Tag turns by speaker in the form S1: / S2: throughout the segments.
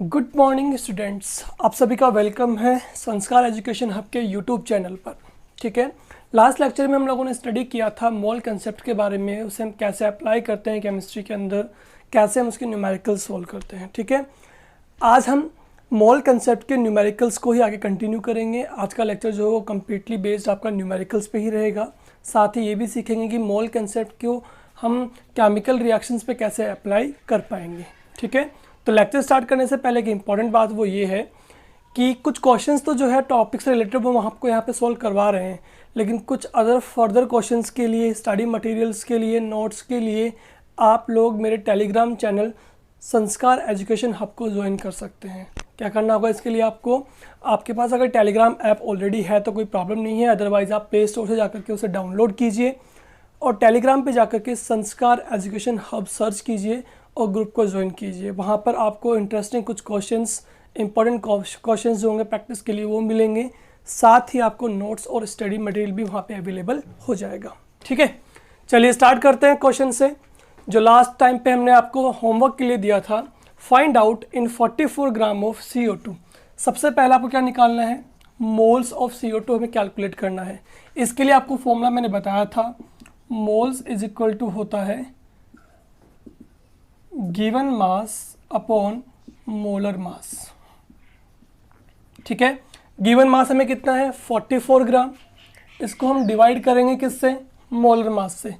S1: Good morning students, आप सभी का वेलकम है संस्कार एजुकेशन हब के यूट्यूब चैनल पर। ठीक है, लास्ट लेक्चर में हम लोगों ने स्टडी किया था मोल कंसेप्ट के बारे में, उसे हम कैसे अप्लाई करते हैं केमिस्ट्री के अंदर, कैसे हम उसके न्यूमेरिकल्स सोल्व करते हैं। ठीक है, आज हम मोल कंसेप्ट के न्यूमेरिकल्स को ही आगे कंटिन्यू करेंगे। आज का लेक्चर जो है वो कम्प्लीटली बेस्ड आपका न्यूमेरिकल्स पे ही रहेगा। साथ ही ये भी सीखेंगे कि मोल कंसेप्ट को हम केमिकल रिएक्शंस पे कैसे अप्लाई कर पाएंगे। ठीक है, तो लेक्चर स्टार्ट करने से पहले की इंपॉर्टेंट बात वो ये है कि कुछ क्वेश्चंस तो जो है टॉपिक से रिलेटेड वो हम आपको यहाँ पे सॉल्व करवा रहे हैं, लेकिन कुछ अदर फर्दर क्वेश्चंस के लिए, स्टडी मटेरियल्स के लिए, नोट्स के लिए आप लोग मेरे टेलीग्राम चैनल संस्कार एजुकेशन हब को ज्वाइन कर सकते हैं। क्या करना होगा इसके लिए आपको, आपके पास अगर टेलीग्राम ऐप ऑलरेडी है तो कोई प्रॉब्लम नहीं है, अदरवाइज़ आप प्ले स्टोर से जाकर के उसे डाउनलोड कीजिए और टेलीग्राम पे जाकर के संस्कार एजुकेशन हब सर्च कीजिए और ग्रुप को ज्वाइन कीजिए। वहाँ पर आपको इंटरेस्टिंग कुछ क्वेश्चंस, इंपॉर्टेंट क्वेश्चंस जो होंगे प्रैक्टिस के लिए वो मिलेंगे। साथ ही आपको नोट्स और स्टडी मटेरियल भी वहाँ पे अवेलेबल हो जाएगा। ठीक है, चलिए स्टार्ट करते हैं क्वेश्चन से जो लास्ट टाइम पे हमने आपको होमवर्क के लिए दिया था। Find out in 44 gram of CO2। सबसे पहले आपको क्या निकालना है, मोल्स ऑफ CO2 हमें कैलकुलेट करना है। इसके लिए आपको फॉर्मूला मैंने बताया था, मोल्स इज इक्वल टू होता है गिवन मास अपॉन मोलर मास। ठीक है, गिवन मास हमें कितना है 44 ग्राम, इसको हम डिवाइड करेंगे किससे, मोलर मास से।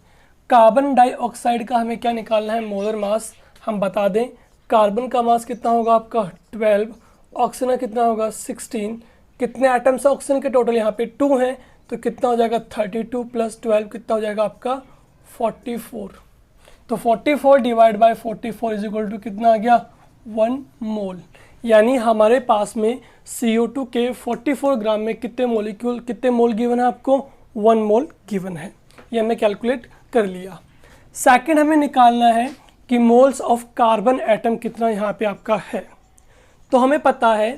S1: कार्बन डाइऑक्साइड का हमें क्या निकालना है, मोलर मास। हम बता दें कार्बन का मास कितना होगा आपका 12, ऑक्सीजन का कितना होगा 16। कितने एटम्स ऑक्सीजन के टोटल यहाँ पे 2 हैं, तो कितना हो जाएगा 32 प्लस 12 कितना हो जाएगा आपका 44। तो 44 divide by 44 is equal to कितना आ गया 1 मोल। यानी हमारे पास में CO2 के 44 ग्राम में कितने मोलिक्यूल, कितने मोल गिवन है आपको, 1 मोल गिवन है। ये हमने कैलकुलेट कर लिया। सेकंड हमें निकालना है कि मोल्स ऑफ कार्बन एटम कितना यहाँ पे आपका है। तो हमें पता है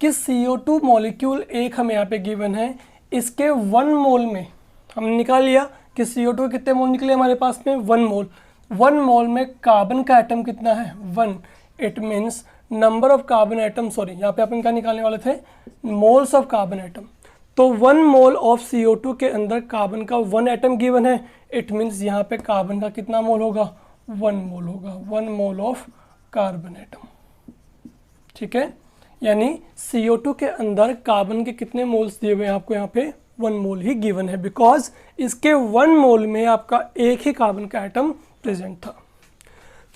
S1: कि CO2 मॉलिक्यूल एक हमें यहाँ पे गिवन है, इसके 1 मोल में हमने निकाल लिया कि CO2 कितने मोल निकले हमारे पास में 1 मोल। 1 मोल में कार्बन का एटम कितना है 1। It means number of carbon atom, sorry यहाँ पे अपन क्या निकालने वाले थे, मोल्स ऑफ कार्बन एटम। तो 1 मोल ऑफ CO2 के अंदर कार्बन का 1 एटम गिवन है। इट मीन्स यहाँ पे कार्बन का कितना मोल होगा 1 मोल होगा, 1 मोल ऑफ कार्बन एटम। ठीक है, यानी CO2 के अंदर कार्बन के कितने मोल्स दिए हुए हैं आपको, यहाँ पे 1 मोल ही गिवन है, बिकॉज इसके 1 मोल में आपका एक ही कार्बन का एटम प्रेजेंट था।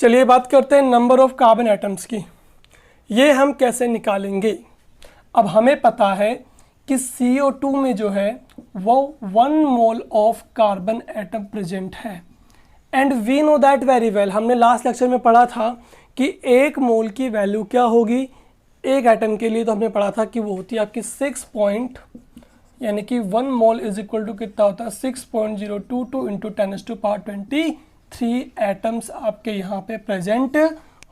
S1: चलिए बात करते हैं नंबर ऑफ कार्बन एटम्स की। ये हम कैसे निकालेंगे, अब हमें पता है कि CO2 में जो है वो 1 mole of carbon atom present है and we know that very well. हमने लास्ट लेक्चर में पढ़ा था कि 1 मोल की वैल्यू क्या होगी एक एटम के लिए, तो हमने पढ़ा था कि वो होती है आपकी 6 पॉइंट, यानी कि 1 मोल इज इक्वल टू कितना होता है 6.022 इंटू 10⁻23 एटम्स आपके यहाँ पे प्रेजेंट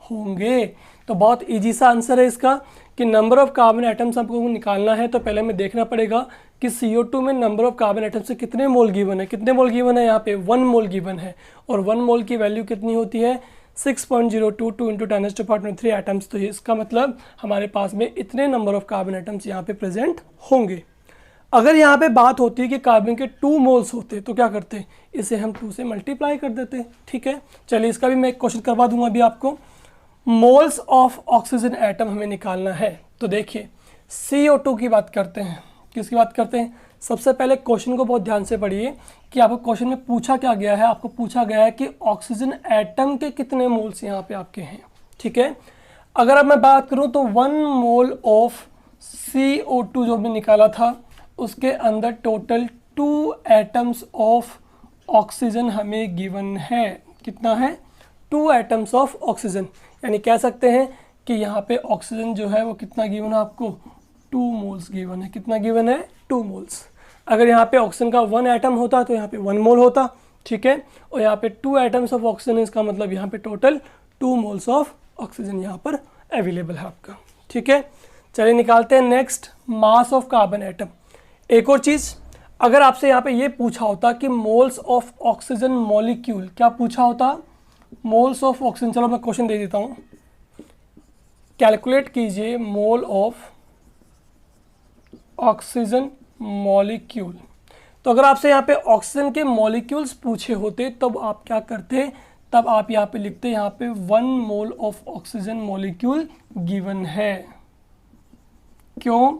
S1: होंगे। तो बहुत इजी सा आंसर है इसका कि नंबर ऑफ कार्बन एटम्स आपको निकालना है तो पहले हमें देखना पड़ेगा कि CO2 में नंबर ऑफ कार्बन एटम्स से कितने मोल गिवन है। कितने मोल गिवन है यहाँ पे 1 मोल गिवन है, और 1 मोल की वैल्यू कितनी होती है 6.022 इंटू 10⁻³ एटम्स। तो इसका मतलब हमारे पास में इतने नंबर ऑफ कार्बन एटम्स यहाँ पे प्रेजेंट होंगे। अगर यहाँ पे बात होती है कि कार्बन के 2 मोल्स होते तो क्या करते, इसे हम 2 से मल्टीप्लाई कर देते। ठीक है, चलिए इसका भी मैं एक क्वेश्चन करवा दूंगा अभी आपको। मोल्स ऑफ ऑक्सीजन एटम हमें निकालना है। तो देखिए CO2 की बात करते हैं, किसकी बात करते हैं। सबसे पहले क्वेश्चन को बहुत ध्यान से पढ़िए कि आपको क्वेश्चन में पूछा क्या गया है। आपको पूछा गया है कि ऑक्सीजन एटम के कितने मोल्स यहाँ पे आपके हैं। ठीक है, अगर अब मैं बात करूँ तो 1 मोल ऑफ CO2 जो हमने निकाला था उसके अंदर टोटल 2 एटम्स ऑफ ऑक्सीजन हमें गिवन है। कितना है 2 एटम्स ऑफ ऑक्सीजन, यानी कह सकते हैं कि यहाँ पे ऑक्सीजन जो है वो कितना गिवन है आपको 2 मोल्स गिवन है। कितना गिवन है 2 मोल्स। अगर यहाँ पे ऑक्सीजन का 1 एटम होता तो यहाँ पे 1 मोल होता। ठीक है, और यहाँ पे 2 एटम्स ऑफ ऑक्सीजन है, इसका मतलब यहाँ पे टोटल 2 मोल्स ऑफ ऑक्सीजन यहाँ पर अवेलेबल है आपका। ठीक है, चलिए निकालते हैं next mass of carbon atom. एक और चीज़, अगर आपसे यहाँ पे ये पूछा होता कि मोल्स ऑफ ऑक्सीजन मॉलिक्यूल, क्या पूछा होता मोल्स ऑफ ऑक्सीजन, चलो मैं क्वेश्चन दे देता हूँ। कैलकुलेट कीजिए मोल ऑफ ऑक्सीजन मॉलिक्यूल। तो अगर आपसे यहाँ पे ऑक्सीजन के मॉलिक्यूल्स पूछे होते तब आप क्या करते, तब आप यहाँ पे लिखते यहाँ पे 1 mole of oxygen molecule given है। क्यों?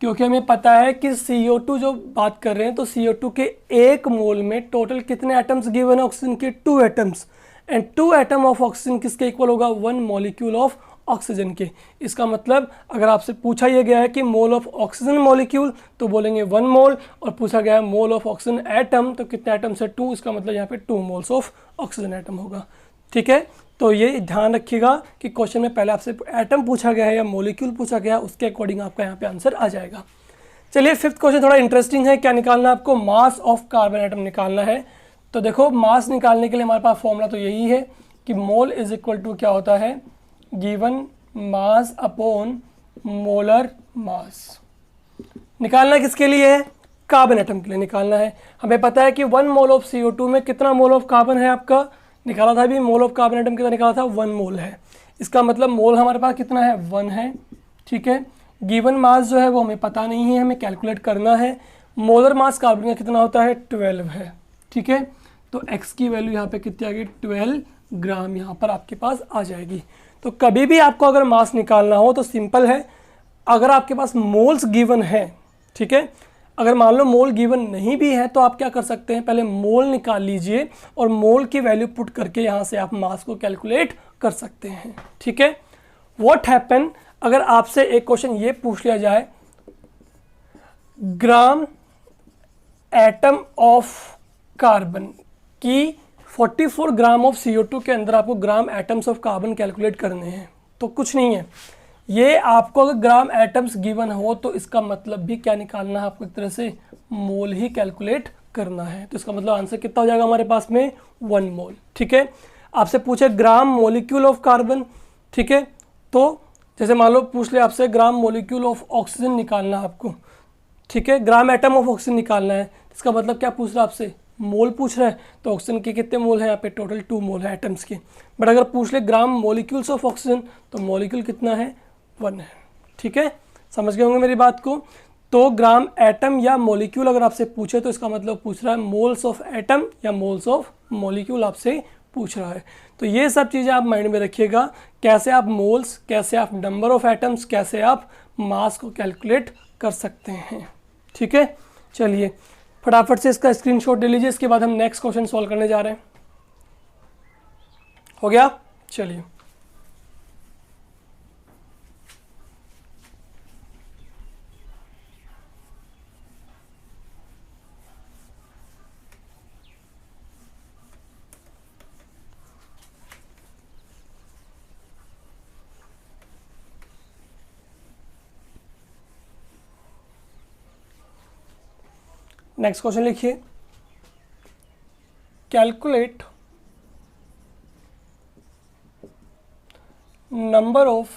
S1: क्योंकि हमें पता है कि CO2 जो बात कर रहे हैं तो CO2 के 1 मोल में टोटल कितने एटम्स गिवन है? ऑक्सीजन के 2 atoms, and 2 atom of oxygen किसके इक्वल होगा? 1 मॉलिक्यूल ऑफ ऑक्सीजन के। इसका मतलब अगर आपसे पूछा यह गया है कि मोल ऑफ ऑक्सीजन मॉलिक्यूल तो बोलेंगे 1 मोल, और पूछा गया है मोल ऑफ ऑक्सीजन एटम तो कितने एटम्स है? 2। इसका मतलब यहाँ पे 2 मोल्स ऑफ ऑक्सीजन एटम होगा। ठीक है, तो ये ध्यान रखिएगा कि क्वेश्चन में पहले आपसे एटम पूछा गया है या मॉलिक्यूल पूछा गया है, उसके अकॉर्डिंग आपका यहाँ पे आंसर आ जाएगा। चलिए 5th क्वेश्चन थोड़ा इंटरेस्टिंग है। क्या निकालना है आपको? मास ऑफ कार्बन एटम निकालना है। तो देखो मास निकालने के लिए हमारे पास फॉर्मूला तो यही है कि मोल इज इक्वल टू क्या होता है? गिवन मास अपॉन मोलर मास। निकालना किसके लिए है? कार्बन एटम के लिए निकालना है। हमें पता है कि 1 मोल ऑफ CO2 में कितना मोल ऑफ कार्बन है आपका? निकाला था अभी, मोल ऑफ कार्बन एटम कितना निकाला था? 1 मोल है। इसका मतलब मोल हमारे पास कितना है? 1 है। ठीक है, गिवन मास जो है वो हमें पता नहीं है, हमें कैलकुलेट करना है। मोलर मास कार्बन का कितना होता है? 12 है। ठीक है, तो x की वैल्यू यहाँ पे कितनी आ गई? 12 ग्राम यहाँ पर आपके पास आ जाएगी। तो कभी भी आपको अगर मास निकालना हो तो सिंपल है, अगर आपके पास मोल्स गिवन है, ठीक है, अगर मान लो मोल गिवन नहीं भी है तो आप क्या कर सकते हैं? पहले मोल निकाल लीजिए और मोल की वैल्यू पुट करके यहाँ से आप मास को कैलकुलेट कर सकते हैं। ठीक है, व्हाट हैपन अगर आपसे एक क्वेश्चन ये पूछ लिया जाए, ग्राम एटम ऑफ कार्बन की 44 ग्राम ऑफ CO2 के अंदर आपको ग्राम एटम्स ऑफ कार्बन कैलकुलेट करने हैं, तो कुछ नहीं है ये। आपको अगर ग्राम एटम्स गिवन हो तो इसका मतलब भी क्या निकालना है आपको? एक तरह से मोल ही कैलकुलेट करना है। तो इसका मतलब आंसर कितना हो जाएगा हमारे पास में? 1 मोल। ठीक है, आपसे पूछे ग्राम मॉलिक्यूल ऑफ कार्बन, ठीक है, तो जैसे मान लो पूछ ले आपसे ग्राम मॉलिक्यूल ऑफ ऑक्सीजन निकालना है आपको, ठीक है, ग्राम एटम ऑफ ऑक्सीजन निकालना है। इसका मतलब क्या पूछ रहा है आपसे? मोल पूछ रहा है। तो ऑक्सीजन के कितने मोल हैं यहाँ पे? टोटल 2 मोल है एटम्स के। बट अगर पूछ ले ग्राम मॉलिक्यूल्स ऑफ ऑक्सीजन तो मॉलिक्यूल कितना है? 1 है। ठीक है, समझ गए होंगे मेरी बात को। तो ग्राम एटम या मॉलिक्यूल अगर आपसे पूछे तो इसका मतलब पूछ रहा है मोल्स ऑफ एटम या मोल्स ऑफ मॉलिक्यूल आपसे पूछ रहा है। तो ये सब चीज़ें आप माइंड में रखिएगा, कैसे आप मोल्स, कैसे आप नंबर ऑफ एटम्स, कैसे आप मास को कैलकुलेट कर सकते हैं। ठीक है, चलिए फटाफट से इसका स्क्रीनशॉट ले लीजिए, इसके बाद हम नेक्स्ट क्वेश्चन सॉल्व करने जा रहे हैं। हो गया? चलिए नेक्स्ट क्वेश्चन लिखिए, calculate number of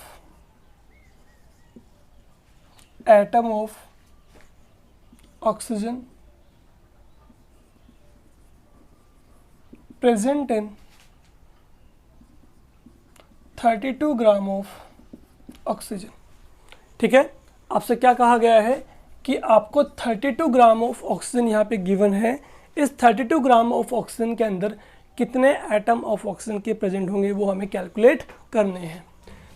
S1: atom of oxygen present in 32 gram of oxygen. ठीक है, आपसे क्या कहा गया है कि आपको 32 ग्राम ऑफ ऑक्सीजन यहाँ पे गिवन है। इस 32 ग्राम ऑफ ऑक्सीजन के अंदर कितने एटम ऑफ ऑक्सीजन के प्रेजेंट होंगे वो हमें कैलकुलेट करने हैं।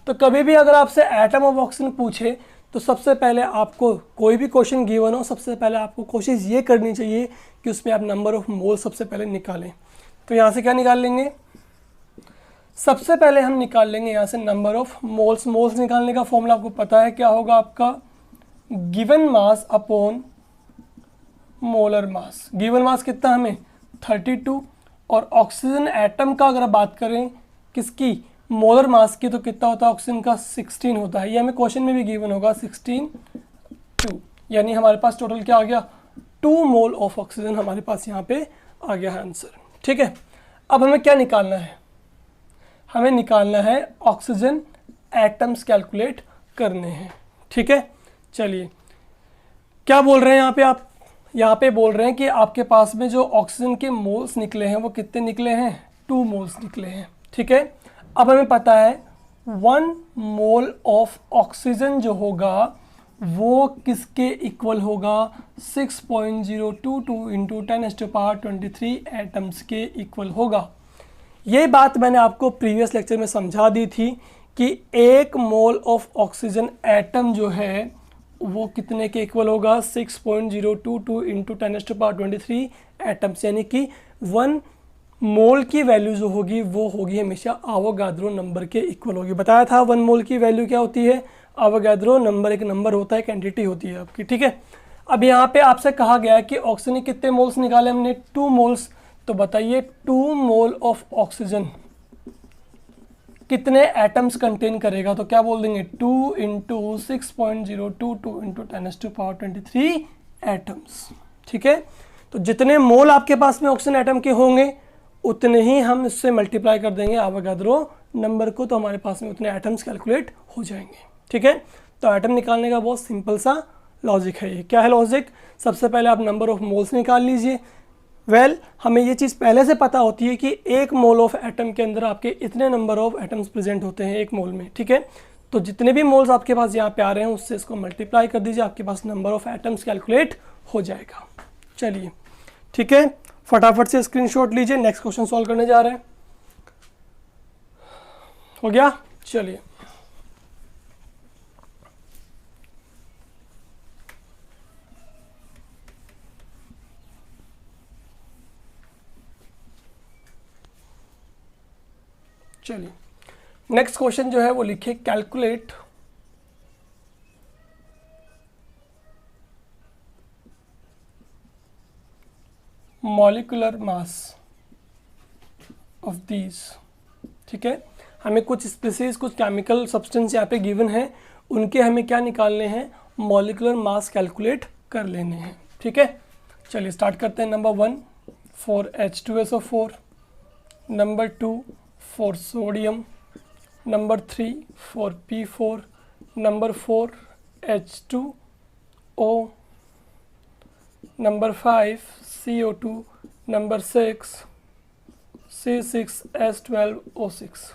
S1: तो कभी भी अगर आपसे एटम ऑफ ऑक्सीजन पूछे तो सबसे पहले आपको कोई भी क्वेश्चन गिवन हो, सबसे पहले आपको कोशिश ये करनी चाहिए कि उसमें आप नंबर ऑफ मोल सबसे पहले निकालें। तो यहाँ से क्या निकाल लेंगे? सबसे पहले हम निकाल लेंगे यहाँ से नंबर ऑफ मोल्स। मोल्स निकालने का फॉर्मूला आपको पता है क्या होगा आपका? गिवन मास अपॉन मोलर मास। गिवन मास कितना हमें? 32, और ऑक्सीजन एटम का अगर बात करें किसकी? मोलर मास की, तो कितना होता है ऑक्सीजन का? 16 होता है। ये हमें क्वेश्चन में भी गिवन होगा 16 2, यानी हमारे पास टोटल क्या आ गया? 2 मोल ऑफ ऑक्सीजन हमारे पास यहाँ पे आ गया है आंसर। ठीक है, अब हमें क्या निकालना है? हमें निकालना है ऑक्सीजन एटम्स कैलकुलेट करने हैं। ठीक है, चलिए क्या बोल रहे हैं यहाँ पे? आप यहाँ पे बोल रहे हैं कि आपके पास में जो ऑक्सीजन के मोल्स निकले हैं वो कितने निकले हैं? 2 मोल्स निकले हैं। ठीक है, अब हमें पता है 1 मोल ऑफ ऑक्सीजन जो होगा वो किसके इक्वल होगा, 6.022 इंटू 10⁻23 एटम्स के इक्वल होगा। ये बात मैंने आपको प्रीवियस लेक्चर में समझा दी थी कि 1 मोल ऑफ ऑक्सीजन एटम जो है वो कितने के इक्वल होगा, 6.022 इंटू 10⁻23 एटम्स, यानी कि 1 मोल की वैल्यू जो होगी वो होगी हमेशा एवोगाड्रो नंबर के इक्वल होगी। बताया था 1 मोल की वैल्यू क्या होती है, एवोगाड्रो नंबर एक नंबर होता है, एक एंटिटी होती है आपकी, ठीक है। अब यहाँ पे आपसे कहा गया है कि ऑक्सीजन के कितने मोल्स निकाले हमने, 2 मोल्स। तो बताइए 2 मोल ऑफ ऑक्सीजन कितने एटम्स कंटेन करेगा, तो क्या बोल देंगे 2 इंटू 6.022 इंटू 10⁻23 एटम्स, ठीक है। तो जितने मोल आपके पास में ऑक्सीजन एटम के होंगे उतने ही हम इससे मल्टीप्लाई कर देंगे एवोगाड्रो नंबर को, तो हमारे पास में उतने एटम्स कैलकुलेट हो जाएंगे, ठीक है। तो एटम निकालने का बहुत सिंपल सा लॉजिक है ये। क्या है लॉजिक, सबसे पहले आप नंबर ऑफ मोल्स निकाल लीजिए। हमें ये चीज़ पहले से पता होती है कि 1 मोल ऑफ एटम के अंदर आपके इतने नंबर ऑफ एटम्स प्रेजेंट होते हैं 1 मोल में, ठीक है। तो जितने भी मोल्स आपके पास यहाँ पे आ रहे हैं उससे इसको मल्टीप्लाई कर दीजिए, आपके पास नंबर ऑफ एटम्स कैलकुलेट हो जाएगा। चलिए ठीक है, फटाफट से स्क्रीनशॉट लीजिए, नेक्स्ट क्वेश्चन सॉल्व करने जा रहे हैं। हो गया, चलिए नेक्स्ट क्वेश्चन जो है वो लिखिए, calculate molecular mass of these, ठीक है। हमें कुछ स्पीसीज, कुछ केमिकल सब्सटेंस यहाँ पे गिवन है, उनके हमें क्या निकालने हैं, मॉलिक्यूलर मास कैलकुलेट कर लेने हैं, ठीक है। चलिए स्टार्ट करते हैं। Number 1 for H2SO4, number 2 for sodium, number 3 for P4, number 4 H2O, number 5 CO2, number 6 C6H12O6।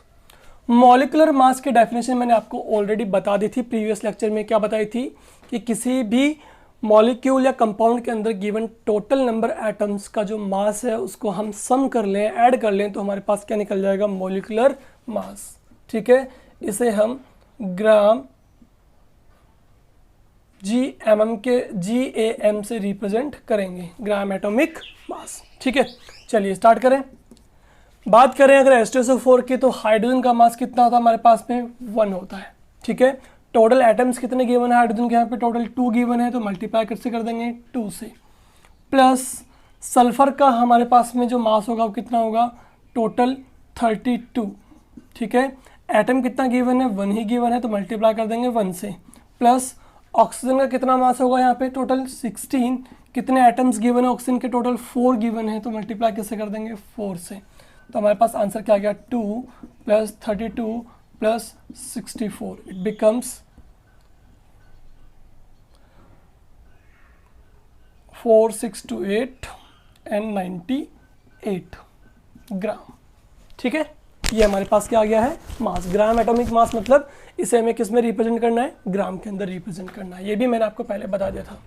S1: Molecular mass की डेफिनेशन मैंने आपको ऑलरेडी बता दी थी प्रीवियस लेक्चर में। क्या बताई थी कि किसी भी मॉलिक्यूल या कंपाउंड के अंदर गिवन टोटल नंबर एटम्स का जो मास है उसको हम सम कर लें, ऐड कर लें, तो हमारे पास क्या निकल जाएगा, मॉलिक्यूलर मास, ठीक है। इसे हम ग्राम GAM से रिप्रेजेंट करेंगे, ग्राम एटॉमिक मास, ठीक है। चलिए स्टार्ट करें। बात करें अगर H2SO4 की, तो हाइड्रोजन का मास कितना होता है हमारे पास में, 1 होता है, ठीक है। टोटल एटम्स कितने गिवन है हाइड्रोजन के, यहाँ पे टोटल 2 गिवन है, तो मल्टीप्लाई कैसे कर देंगे 2 से, प्लस सल्फर का हमारे पास में जो मास होगा वो कितना होगा, टोटल 32, ठीक है। एटम कितना गिवन है, 1 ही गिवन है, तो मल्टीप्लाई कर देंगे 1 से, प्लस ऑक्सीजन का कितना मास होगा यहाँ पे, टोटल 16, कितने एटम्स गिवन है ऑक्सीजन के, टोटल 4 गिवन है, तो मल्टीप्लाई कैसे कर देंगे 4 से। तो हमारे पास आंसर क्या आ गया, 2 + 32 + 64, इट बिकम्स 4628 and 98 ग्राम, ठीक है। ये हमारे पास क्या आ गया है, मास, ग्राम एटॉमिक मास, मतलब इसे हमें किस में रिप्रेजेंट करना है, ग्राम के अंदर रिप्रेजेंट करना है। ये भी मैंने आपको पहले बता दिया था।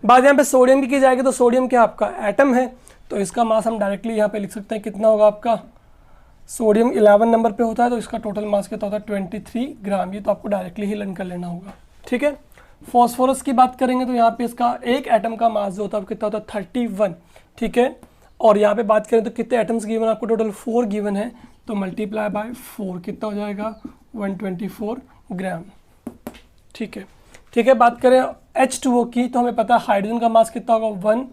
S1: बात यहाँ पे सोडियम की जाएगी, तो सोडियम क्या आपका एटम है, तो इसका मास हम डायरेक्टली यहाँ पे लिख सकते हैं, कितना होगा आपका, सोडियम 11 नंबर पे होता है, तो इसका टोटल मास कितना होता है 23 ग्राम। ये तो आपको डायरेक्टली ही लर्न कर लेना होगा, ठीक है। फॉस्फोरस की बात करेंगे तो यहाँ पे इसका एक एटम का मास जो होता है कितना होता है 31, ठीक है। और यहाँ पे बात करें तो कितने एटम्स गिवन है आपको, टोटल 4 गिवन है, तो मल्टीप्लाई बाय 4 कितना हो जाएगा 124 ग्राम, ठीक है। ठीक है, बात करें H2O की, तो हमें पता है हाइड्रोजन का मास कितना होगा 1,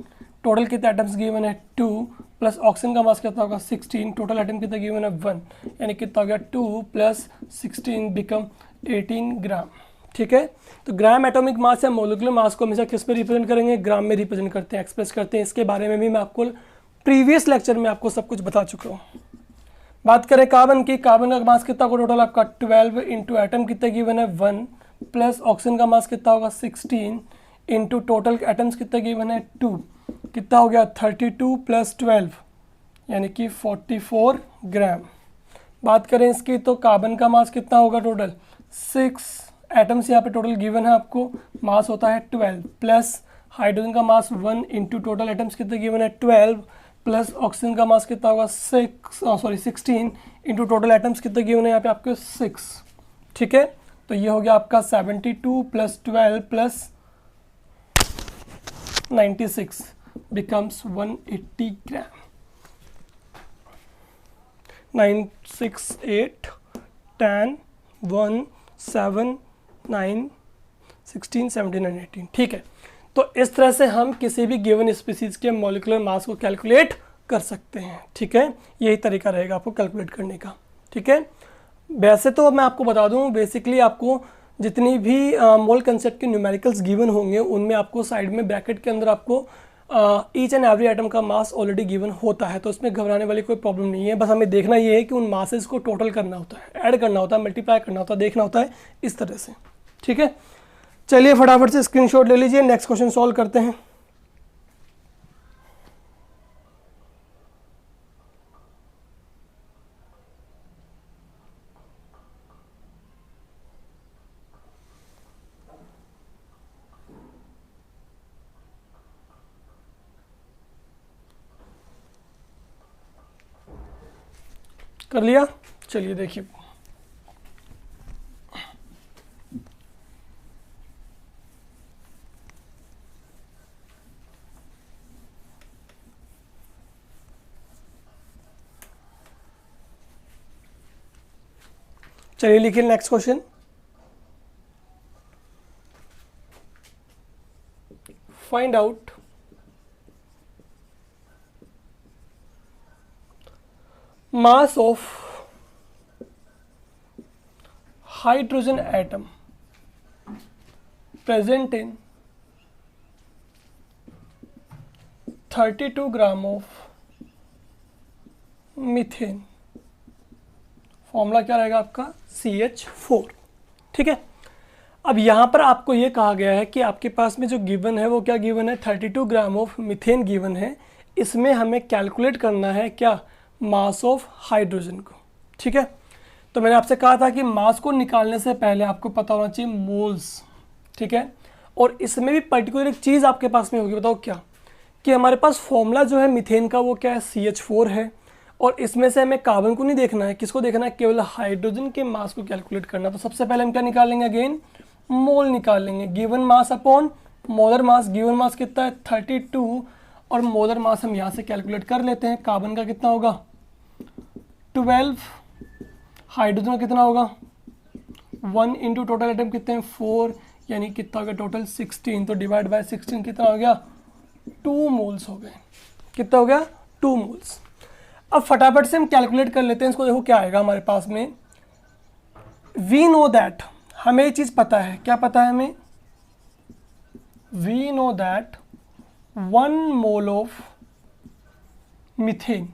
S1: टोटल कितने एटम्स गिवन है 2, प्लस ऑक्सीजन का मास कितना होगा 16, टोटल एटम कितना गिवन है 1, यानी कितना हो गया 2 + 16 बिकम 18 ग्राम, ठीक है। तो ग्राम एटॉमिक मास या मोलिकुलर मास को हमेशा किस में रिप्रेजेंट करेंगे, ग्राम में रिप्रेजेंट करते हैं, एक्सप्रेस करते हैं। इसके बारे में भी मैं आपको प्रीवियस लेक्चर में आपको सब कुछ बता चुका हूँ। बात करें कार्बन की, कार्बन का मास कितना होगा टोटल आपका 12 इंटू एटम कितना गिवन है 1, प्लस ऑक्सीजन का मास कितना होगा 16 इंटू टोटल एटम्स कितना गिवन है 2, कितना हो गया 32 + 12 यानी कि 44 ग्राम, बात करें इसकी तो कार्बन का मास कितना होगा टोटल 6 एटम्स यहाँ पे टोटल गिवन है आपको, मास होता है 12 प्लस हाइड्रोजन का मास 1 इंटू टोटल एटम्स कितने गिवन है 12 प्लस ऑक्सीजन का मास कितना होगा 16 इंटू टोटल एटम्स कितने गिवन है यहाँ पे आपके 6। ठीक है, तो ये हो गया आपका 72 प्लस 12 प्लस 96 becomes 180 ग्राम। 9 6 8 10 1 7 9 16 17 18। ठीक है, तो इस तरह से हम किसी भी गिवन स्पीसीज के मॉलिक्यूलर मास को कैलकुलेट कर सकते हैं। ठीक है, यही तरीका रहेगा आपको कैलकुलेट करने का। ठीक है, वैसे तो मैं आपको बता दूं बेसिकली आपको जितनी भी मोल कंसेप्ट के न्यूमेरिकल्स गिवन होंगे उनमें आपको साइड में ब्रैकेट के अंदर आपको ईच एंड एवरी आइटम का मास ऑलरेडी गिवन होता है, तो उसमें घबराने वाली कोई प्रॉब्लम नहीं है। बस हमें देखना ये है कि उन मासेस को टोटल करना होता है, ऐड करना होता है, मल्टीप्लाई करना होता है, देखना होता है इस तरह से। ठीक है, चलिए फटाफट से स्क्रीनशॉट ले लीजिए, नेक्स्ट क्वेश्चन सॉल्व करते हैं। कर लिया, चलिए देखिए। चलिए लिखिए next question. Find out mass of hydrogen atom present in 32 gram of methane. Formula क्या रहेगा आपका CH4। ठीक है, अब यहाँ पर आपको ये कहा गया है कि आपके पास में जो गिवन है वो क्या गिवन है 32 ग्राम ऑफ मीथेन गिवन है। इसमें हमें कैलकुलेट करना है क्या मास ऑफ हाइड्रोजन को। ठीक है, तो मैंने आपसे कहा था कि मास को निकालने से पहले आपको पता होना चाहिए मोल्स। ठीक है, और इसमें भी पर्टिकुलर एक चीज़ आपके पास में होगी, बताओ क्या, कि हमारे पास फॉर्मूला जो है मीथेन का वो क्या है CH4 है, और इसमें से हमें कार्बन को नहीं देखना है, किसको देखना है, केवल हाइड्रोजन के मास को कैलकुलेट करना। तो सबसे पहले हम क्या निकालेंगे, अगेन मोल निकालेंगे, गिवन मास अपॉन मोलर मास। गिवन मास कितना है 32 और मोलर मास हम यहाँ से कैलकुलेट कर लेते हैं। कार्बन का कितना होगा 12, हाइड्रोजन का कितना होगा 1 इंटू टोटल एटम कितने हैं 4, यानी कितना हो गया टोटल 16, तो डिवाइड बाय 16 कितना हो गया 2 मोल्स हो गए। कितना हो गया 2 मोल्स। अब फटाफट से हम कैलकुलेट कर लेते हैं इसको। देखो क्या आएगा हमारे पास में, वी नो दैट, हमें ये चीज़ पता है, क्या पता है हमें, we know that 1 mole of methane,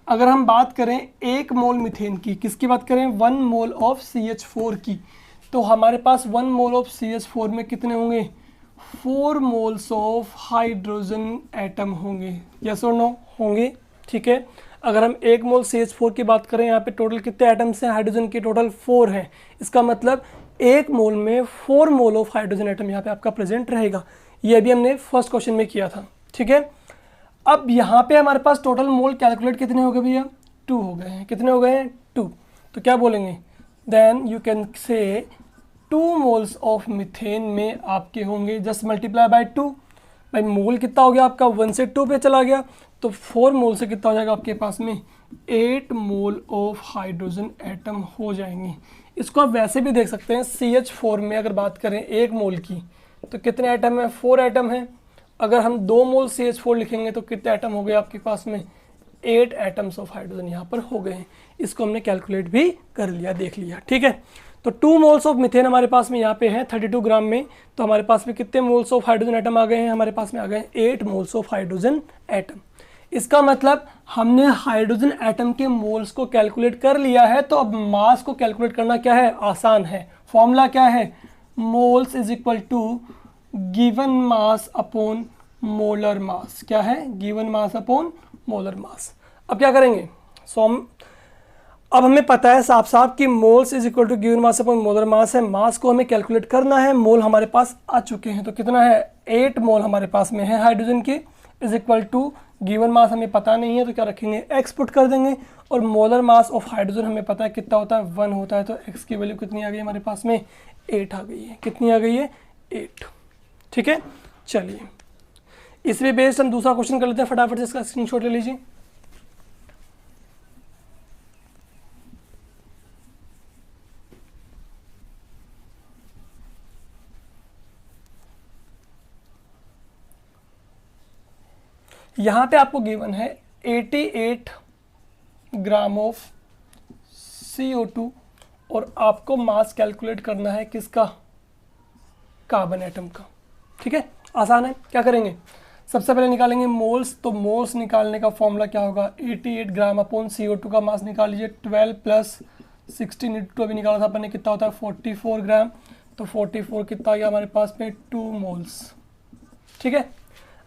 S1: अगर हम बात करें 1 मोल मीथेन की, किसकी बात करें 1 मोल ऑफ CH4 की, तो हमारे पास 1 मोल ऑफ CH4 में कितने होंगे 4 मोल्स ऑफ हाइड्रोजन एटम होंगे। यस और नो होंगे। ठीक है, अगर हम 1 मोल CH4 की बात करें, यहाँ पे टोटल कितने एटम्स हैं हाइड्रोजन के, टोटल 4 हैं। इसका मतलब 1 मोल में 4 मोल ऑफ हाइड्रोजन एटम यहाँ पे आपका प्रेजेंट रहेगा। ये अभी हमने फर्स्ट क्वेश्चन में किया था। ठीक है, अब यहाँ पे हमारे पास टोटल मोल कैलकुलेट कितने हो गए भैया 2 हो गए हैं। कितने हो गए हैं 2, तो क्या बोलेंगे, then you can say 2 moles of methane में आपके होंगे, जस्ट मल्टीप्लाई बाय 2। भाई मोल कितना हो गया आपका 1 से 2 पे चला गया, तो 4 मोल से कितना हो जाएगा आपके पास में 8 मोल ऑफ हाइड्रोजन एटम हो जाएंगे। इसको आप वैसे भी देख सकते हैं, CH4 में अगर बात करें 1 मोल की तो कितने एटम है 4 एटम है। अगर हम 2 मोल CH4 लिखेंगे तो कितने एटम हो गए आपके पास में 8 एटम्स ऑफ हाइड्रोजन यहाँ पर हो गए हैं। इसको हमने कैलकुलेट भी कर लिया, देख लिया। ठीक है, तो 2 मोल्स ऑफ मीथेन हमारे पास में यहाँ पे है 32 ग्राम में, तो हमारे पास में कितने मोल्स ऑफ हाइड्रोजन एटम आ गए हैं, हमारे पास में आ गए 8 मोल्स ऑफ हाइड्रोजन एटम। इसका मतलब हमने हाइड्रोजन एटम के मोल्स को कैलकुलेट कर लिया है, तो अब मास को कैलकुलेट करना क्या है, आसान है। फॉर्मूला क्या है, moles is equal to given mass upon molar mass. क्या है, given mass upon molar mass. अब क्या करेंगे, सो अब हमें पता है साफ साफ कि moles is equal to given mass upon molar mass है। मास को हमें कैलकुलेट करना है, मोल हमारे पास आ चुके हैं, तो कितना है 8 मोल हमारे पास में है हाइड्रोजन के, is equal to given mass हमें पता नहीं है तो क्या रखेंगे x पुट कर देंगे, और मोलर मास ऑफ हाइड्रोजन हमें पता है कितना होता है 1 होता है, तो x की वैल्यू कितनी आ गई हमारे पास में 8 आ गई है। कितनी आ गई है 8। ठीक है, चलिए इस पे बेस्ड हम दूसरा क्वेश्चन कर लेते हैं, फटाफट से इसका स्क्रीनशॉट ले लीजिए। यहाँ पे आपको गिवन है 88 ग्राम ऑफ CO2 और आपको मास कैलकुलेट करना है किसका, कार्बन एटम का। ठीक है, आसान है। क्या करेंगे, सबसे पहले निकालेंगे मोल्स, तो मोल्स निकालने का फॉर्मूला क्या होगा 88 ग्राम अपॉन CO2 का मास निकाल लीजिए, 12 प्लस 16 इंटू 2 अभी निकाला था अपन ने, कितना होता है 44 ग्राम, तो 44 कितना आ गया हमारे पास में 2 मोल्स। ठीक है,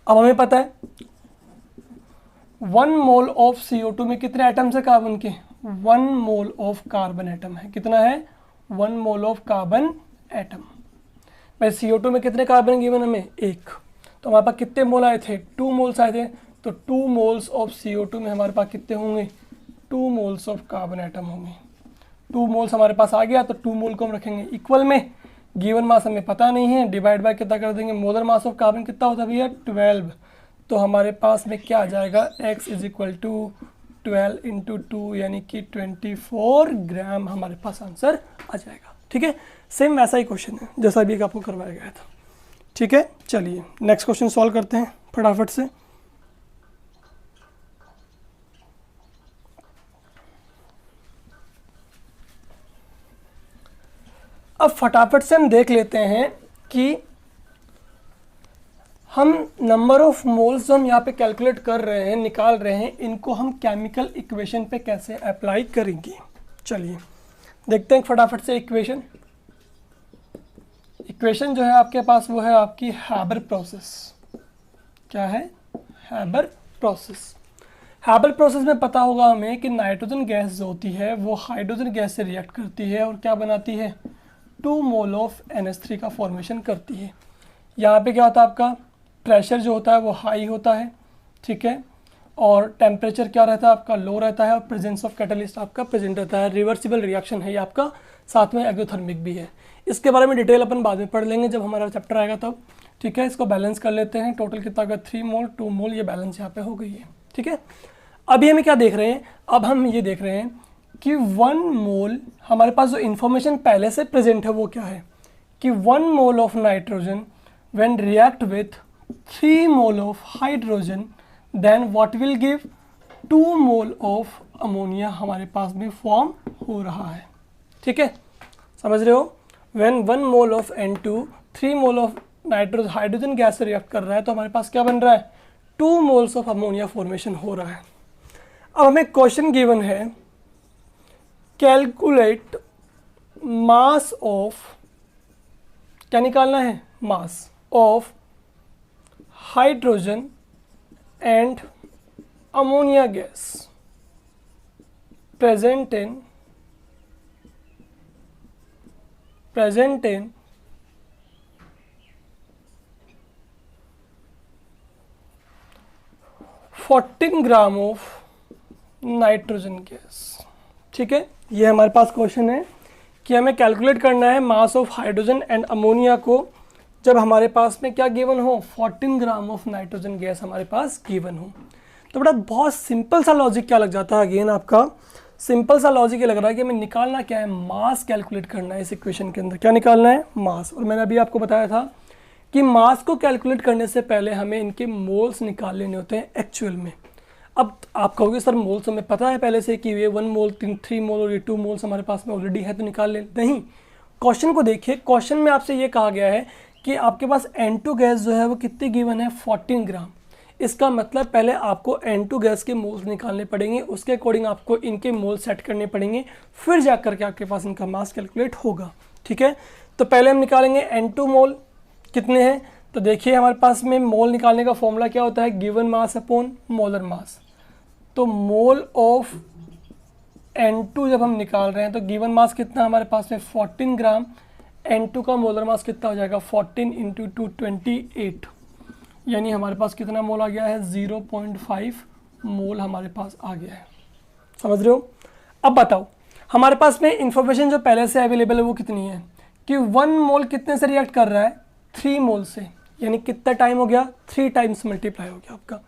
S1: अब हमें पता है 1 मोल ऑफ CO2 में कितने एटम्स है कार्बन के, 1 मोल ऑफ कार्बन एटम है। कितना है 1 मोल ऑफ कार्बन एटम। भाई CO2 में कितने कार्बन गिवन हमें 1, तो हमारे पास कितने मोल आए थे 2 मोल्स आए थे, तो 2 मोल्स ऑफ CO2 में हमारे पास कितने होंगे 2 मोल्स ऑफ कार्बन एटम होंगे। 2 मोल्स हमारे पास आ गया, तो 2 मोल को हम रखेंगे इक्वल में, गिवन मास हमें पता नहीं है, डिवाइड बाय कितना कर देंगे, मोलर मास ऑफ कार्बन कितना होता है भैया 12, तो हमारे पास में क्या आ जाएगा x is equal to 12 into 2 यानी कि 24 ग्राम हमारे पास आंसर आ जाएगा। ठीक है, सेम वैसा ही क्वेश्चन है जैसा भी आपको करवाया गया था। ठीक है, चलिए नेक्स्ट क्वेश्चन सॉल्व करते हैं फटाफट से। अब फटाफट से हम देख लेते हैं कि हम नंबर ऑफ मोल्स जो हम यहाँ पे कैलकुलेट कर रहे हैं, निकाल रहे हैं, इनको हम केमिकल इक्वेशन पे कैसे अप्लाई करेंगे। चलिए देखते हैं फटाफट से इक्वेशन। इक्वेशन जो है आपके पास वो है आपकी हैबर प्रोसेस। क्या है, हैबर प्रोसेस। हैबर प्रोसेस में पता होगा हमें कि नाइट्रोजन गैस जो होती है वो हाइड्रोजन गैस से रिएक्ट करती है और क्या बनाती है 2 मोल ऑफ NH3 का फॉर्मेशन करती है। यहाँ पे क्या होता है आपका प्रेशर जो होता है वो हाई होता है। ठीक है, और टेम्परेचर क्या रहता है आपका लो रहता है, और प्रेजेंस ऑफ कैटलिस्ट आपका प्रेजेंट रहता है। रिवर्सिबल रिएक्शन है ये आपका, साथ में एक्सोथर्मिक भी है। इसके बारे में डिटेल अपन बाद में पढ़ लेंगे जब हमारा चैप्टर आएगा तब। ठीक है, इसको बैलेंस कर लेते हैं। टोटल कितना होगा 3 मोल 2 मोल, ये बैलेंस यहाँ पे हो गई है। ठीक है, अभी हमें क्या देख रहे हैं, अब हम ये देख रहे हैं कि 1 मोल हमारे पास जो इन्फॉर्मेशन पहले से प्रेजेंट है वो क्या है कि 1 mole of nitrogen when react with 3 mole of hydrogen then what will give 2 mole of ammonia हमारे पास में फॉर्म हो रहा है। ठीक है, समझ रहे हो, when 1 mole of N2 3 mole of nitrogen hydrogen gas से रिएक्ट कर रहा है तो हमारे पास क्या बन रहा है 2 मोल्स ऑफ अमोनिया फॉर्मेशन हो रहा है। अब हमें क्वेश्चन गिवन है कैलकुलेट मास ऑफ, क्या निकालना है mass of hydrogen and ammonia gas present in 14 gram of nitrogen gas. ठीक है, ये हमारे पास क्वेश्चन है कि हमें कैलकुलेट करना है mass of hydrogen and ammonia को जब हमारे पास में क्या गिवन हो 14 ग्राम ऑफ नाइट्रोजन गैस हमारे पास गिवन हो। तो बेटा बहुत सिंपल सा लॉजिक क्या लग जाता है, अगेन आपका सिंपल सा लॉजिक ये लग रहा है कि हमें निकालना क्या है, मास कैलकुलेट करना है। इस इक्वेशन के अंदर क्या निकालना है, मास। और मैंने अभी आपको बताया था कि मास को कैलकुलेट करने से पहले हमें इनके मोल्स निकाल लेने होते हैं एक्चुअल में। अब आप कहोगे सर मोल्स हमें पता है पहले से कि ये 1 मोल 3 मोल और ये 2 मोल्स हमारे पास में ऑलरेडी है तो निकाल ले। नहीं, क्वेश्चन को देखिए, क्वेश्चन में आपसे ये कहा गया है कि आपके पास N2 गैस जो है वो कितनी गिवन है 14 ग्राम। इसका मतलब पहले आपको N2 गैस के मोल्स निकालने पड़ेंगे, उसके अकॉर्डिंग आपको इनके मोल सेट करने पड़ेंगे, फिर जा करके आपके पास इनका मास कैलकुलेट होगा। ठीक है, तो पहले हम निकालेंगे N2 मोल कितने हैं। तो देखिए हमारे पास में मोल निकालने का फॉर्मूला क्या होता है, given mass upon molar mass. तो मोल ऑफ N2 जब हम निकाल रहे हैं तो गिवन मास कितना हमारे पास में 14 ग्राम, N2 का मोलर मास कितना हो जाएगा 14 इंटू 228, यानी हमारे पास कितना मोल आ गया है 0.5 मोल हमारे पास आ गया है। समझ रहे हो? अब बताओ हमारे पास में इंफॉर्मेशन जो पहले से अवेलेबल है वो कितनी है कि 1 मोल कितने से रिएक्ट कर रहा है 3 मोल से, यानी कितना टाइम हो गया 3 टाइम्स मल्टीप्लाई हो गया आपका।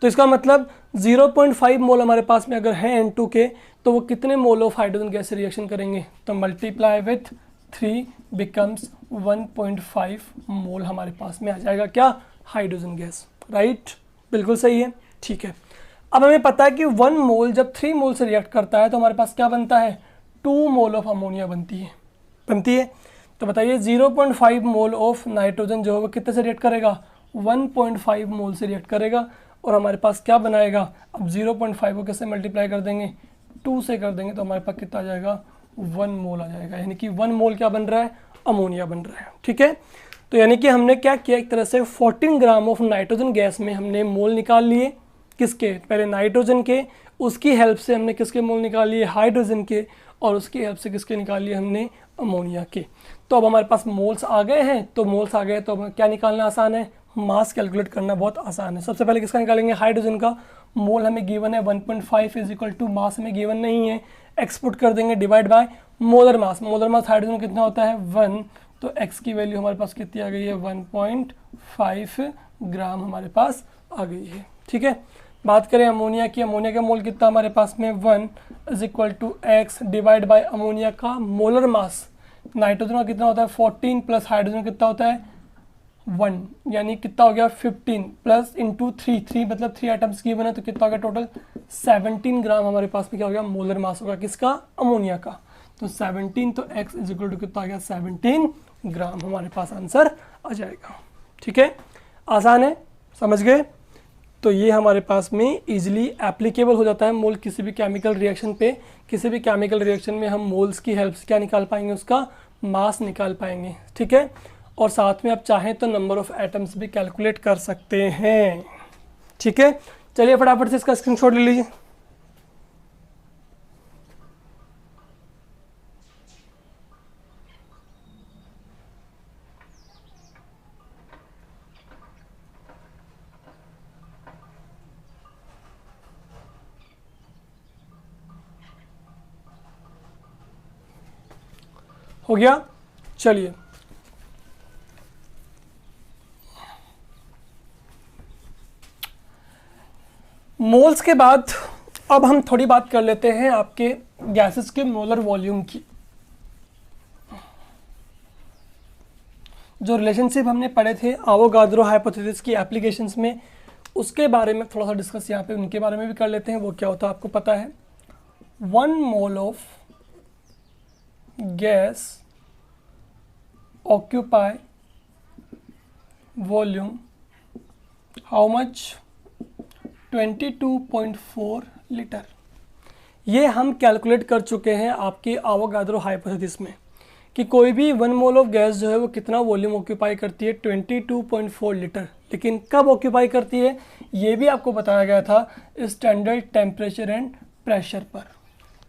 S1: तो इसका मतलब 0.5 मोल हमारे पास में अगर है N2 के तो वो कितने मोल ऑफ हाइड्रोजन गैस से रिएक्शन करेंगे, तो मल्टीप्लाई विथ 3 बिकम्स 1.5 मोल हमारे पास में आ जाएगा क्या हाइड्रोजन गैस। राइट, बिल्कुल सही है। ठीक है, अब हमें पता है कि 1 मोल जब 3 मोल से रिएक्ट करता है तो हमारे पास क्या बनता है 2 मोल ऑफ अमोनिया बनती है। तो बताइए 0.5 मोल ऑफ नाइट्रोजन जो है वो कितने से रिएक्ट करेगा 1.5 मोल से रिएक्ट करेगा, और हमारे पास क्या बनाएगा, अब 0.5 को कैसे मल्टीप्लाई कर देंगे 2 से कर देंगे तो हमारे पास कितना आ जाएगा 1 मोल आ जाएगा, यानी कि 1 मोल क्या बन रहा है अमोनिया बन रहा है। ठीक है, तो यानी कि हमने क्या किया, एक तरह से 14 ग्राम ऑफ नाइट्रोजन गैस में हमने मोल निकाल लिए, किसके, पहले नाइट्रोजन के, उसकी हेल्प से हमने किसके मोल निकाल लिए हाइड्रोजन के, और उसकी हेल्प से किसके निकाल लिए हमने अमोनिया के। तो अब हमारे पास मोल्स आ गए हैं, तो मोल्स आ गए तो अब क्या निकालना आसान है, मास कैलकुलेट करना बहुत आसान है। सबसे पहले किसका निकालेंगे हाइड्रोजन का, मोल हमें गिवन है 1.5 इज इक्वल टू मास हमें गिवन नहीं है, एक्सपुट कर देंगे divide by molar mass. Molar mass hydrogen कितना होता है 1, तो x की वैल्यू हमारे पास कितनी आ गई है 1.5 ग्राम हमारे पास आ गई है। ठीक है, बात करें अमोनिया की, अमोनिया का मोल कितना हमारे पास में 1 is equal to X divide by ammonia का मोलर मास। नाइट्रोजन का कितना होता है 14 प्लस हाइड्रोजन कितना होता है 1, यानी कितना हो गया 15 प्लस इंटू 3 मतलब 3 आइटम्स की बना, तो कितना हो गया टोटल 17 ग्राम हमारे पास में क्या हो गया मोलर मास होगा किसका अमोनिया का। तो 17 तो x इज इक्वल टू कितना आ गया 17 ग्राम हमारे पास आंसर आ जाएगा। ठीक है, आसान है, समझ गए। तो ये हमारे पास में इजीली एप्लीकेबल हो जाता है मोल किसी भी केमिकल रिएक्शन पे। किसी भी केमिकल रिएक्शन में हम मोल्स की हेल्प से क्या निकाल पाएंगे, उसका मास निकाल पाएंगे। ठीक है, और साथ में आप चाहें तो नंबर ऑफ एटम्स भी कैलकुलेट कर सकते हैं। ठीक है, चलिए फटाफट से इसका स्क्रीनशॉट ले लीजिए। हो गया, चलिए मोल्स के बाद अब हम थोड़ी बात कर लेते हैं आपके गैसेस के मोलर वॉल्यूम की। जो रिलेशनशिप हमने पढ़े थे एवोगाड्रो हाइपोथेसिस की एप्लीकेशंस में, उसके बारे में थोड़ा सा डिस्कस यहाँ पे उनके बारे में भी कर लेते हैं। वो क्या होता है आपको पता है, 1 mole of gas occupy volume how much 22.4 litre. ये हम कैलकुलेट कर चुके हैं आपकी एवोगाड्रो हाइपोथेसिस में कि कोई भी 1 मोल ऑफ गैस जो है वो कितना वॉल्यूम ऑक्यूपाई करती है 22.4 लीटर। लेकिन कब ऑक्यूपाई करती है ये भी आपको बताया गया था स्टैंडर्ड टेम्परेचर एंड प्रेशर पर।